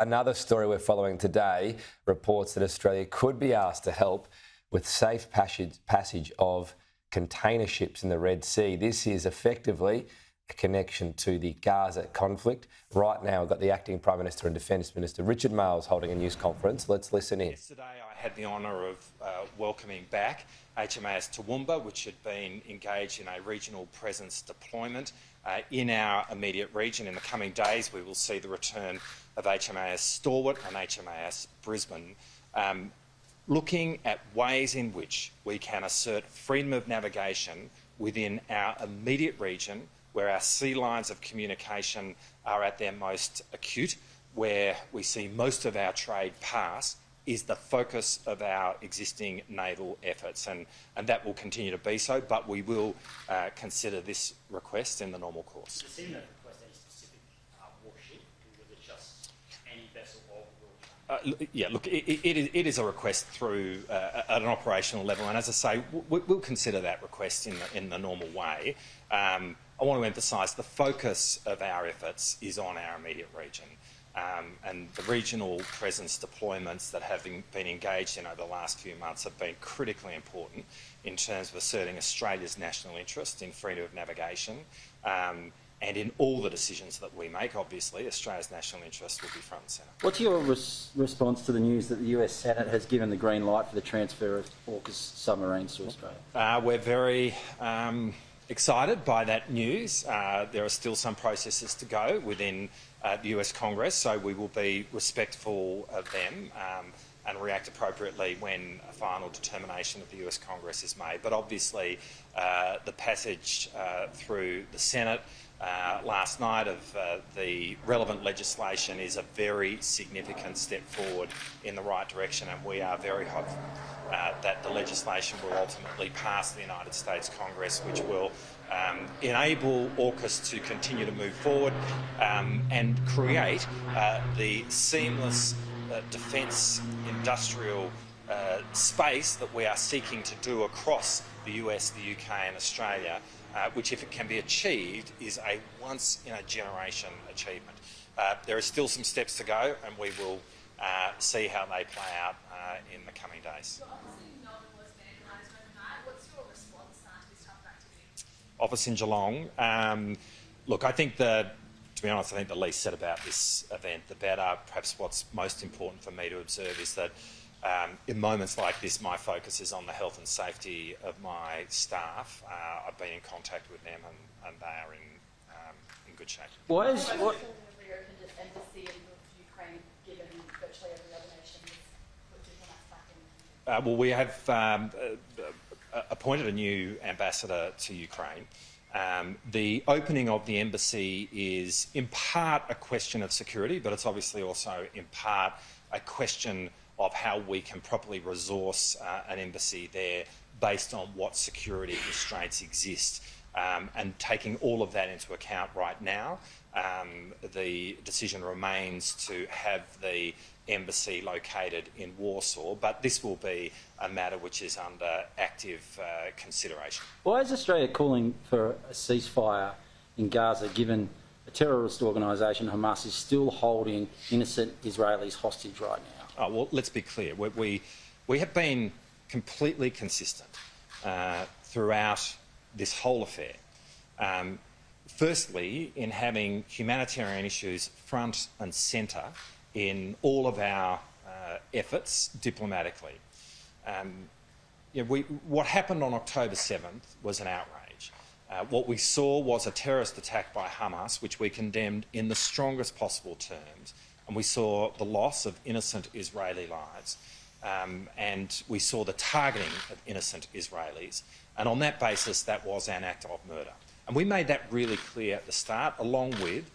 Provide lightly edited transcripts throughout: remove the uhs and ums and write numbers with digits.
Another story we're following today reports that Australia could be asked to help with safe passage of container ships in the Red Sea. This is effectively a connection to the Gaza conflict. Right now, we've got the Acting Prime Minister and Defence Minister, Richard Marles, holding a news conference. Let's listen in. Yesterday, I had the honour of welcoming back HMAS Toowoomba, which had been engaged in a regional presence deployment in our immediate region. In the coming days, we will see the return of HMAS Stalwart and HMAS Brisbane, looking at ways in which we can assert freedom of navigation within our immediate region, where our sea lines of communication are at their most acute, where we see most of our trade pass, is the focus of our existing naval efforts, and that will continue to be so, but we will consider this request in the normal course. Does it request any specific warship, or was it just any vessel of Yeah, look, it is a request through at an operational level, and as I say, we'll consider that request in the normal way. I want to emphasise the focus of our efforts is on our immediate region. And the regional presence deployments that have been engaged in over the last few months have been critically important in terms of asserting Australia's national interest in freedom of navigation. And in all the decisions that we make, obviously, Australia's national interest will be front and centre. What's your response to the news that the US Senate has given the green light for the transfer of AUKUS submarines to Australia? We're very excited by that news. There are still some processes to go within the US Congress, so we will be respectful of them and react appropriately when a final determination of the US Congress is made. But obviously, the passage through the Senate last night of the relevant legislation is a very significant step forward in the right direction, and we are very hopeful that the legislation will ultimately pass the United States Congress, which will enable AUKUS to continue to move forward and create the seamless defence industrial space that we are seeking to do across the US, the UK and Australia, which, if it can be achieved, is a once-in-a-generation achievement. There are still some steps to go, and we will see how they play out in the coming days. Office in Geelong. Look, I think to be honest, I think the least said about this event, the better. Perhaps what's most important for me to observe is that in moments like this, my focus is on the health and safety of my staff. I've been in contact with them, and they are in good shape. Why is what? Reopened its embassy in Ukraine, given virtually every other nation has put diplomats back in? Well, we have appointed a new ambassador to Ukraine. The opening of the embassy is in part a question of security, but it's obviously also in part a question of how we can properly resource an embassy there based on what security restraints exist. And taking all of that into account right now, the decision remains to have the embassy located in Warsaw, but this will be a matter which is under active consideration. Why is Australia calling for a ceasefire in Gaza, given a terrorist organisation, Hamas, is still holding innocent Israelis hostage right now? Oh, well, let's be clear. We have been completely consistent throughout this whole affair. Firstly, in having humanitarian issues front and centre in all of our efforts diplomatically. What happened on October 7th was an outrage. What we saw was a terrorist attack by Hamas, which we condemned in the strongest possible terms, and we saw the loss of innocent Israeli lives, and we saw the targeting of innocent Israelis, and on that basis that was an act of murder. And we made that really clear at the start, along with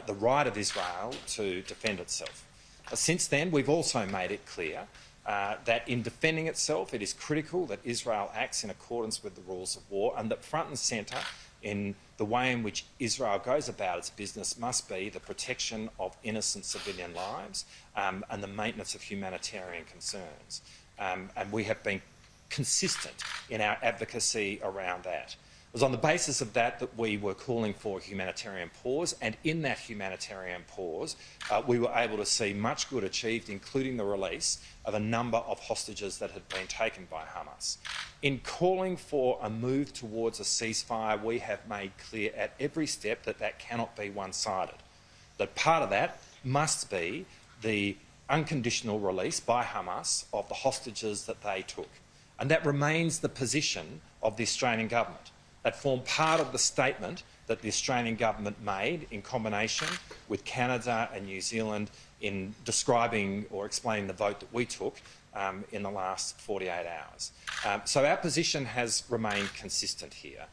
the right of Israel to defend itself. Since then, we've also made it clear that in defending itself, it is critical that Israel acts in accordance with the rules of war, and that front and centre in the way in which Israel goes about its business must be the protection of innocent civilian lives and the maintenance of humanitarian concerns. And we have been consistent in our advocacy around that. It was on the basis of that that we were calling for a humanitarian pause, and in that humanitarian pause, we were able to see much good achieved, including the release of a number of hostages that had been taken by Hamas. In calling for a move towards a ceasefire, we have made clear at every step that that cannot be one-sided, that part of that must be the unconditional release by Hamas of the hostages that they took. And that remains the position of the Australian government. That formed part of the statement that the Australian government made in combination with Canada and New Zealand in describing or explaining the vote that we took in the last 48 hours. So our position has remained consistent here.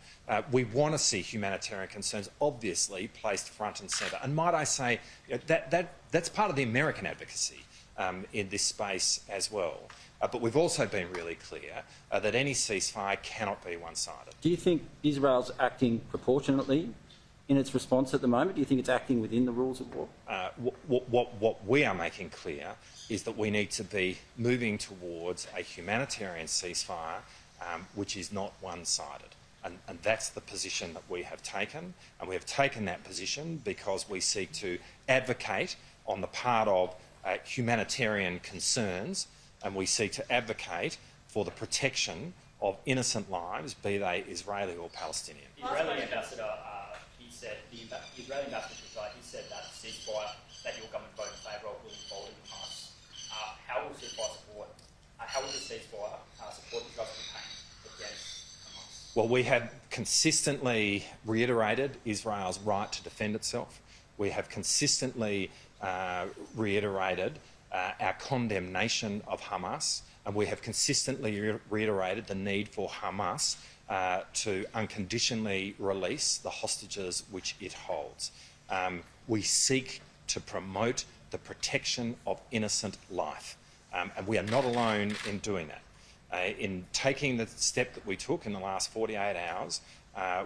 We want to see humanitarian concerns obviously placed front and centre. And might I say, that's part of the American advocacy in this space as well. But we've also been really clear that any ceasefire cannot be one-sided. Do you think Israel's acting proportionately in its response at the moment? Do you think it's acting within the rules of war? What we are making clear is that we need to be moving towards a humanitarian ceasefire which is not one-sided. And that's the position that we have taken. And we have taken that position because we seek to advocate on the part of humanitarian concerns, and we seek to advocate for the protection of innocent lives, be they Israeli or Palestinian. The Israeli ambassador, he said that the ceasefire that your government voted in favour of will be followed in Hamas. How will the ceasefire support Israel's campaign against Hamas? Well, we have consistently reiterated Israel's right to defend itself. We have consistently reiterated our condemnation of Hamas, and we have consistently reiterated the need for Hamas to unconditionally release the hostages which it holds. We seek to promote the protection of innocent life, and we are not alone in doing that. In taking the step that we took in the last 48 hours,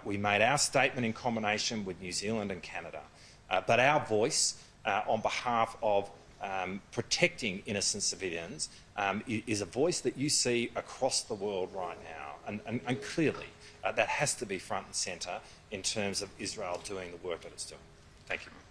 we made our statement in combination with New Zealand and Canada, but our voice on behalf of protecting innocent civilians is a voice that you see across the world right now. And clearly, that has to be front and centre in terms of Israel doing the work that it's doing. Thank you.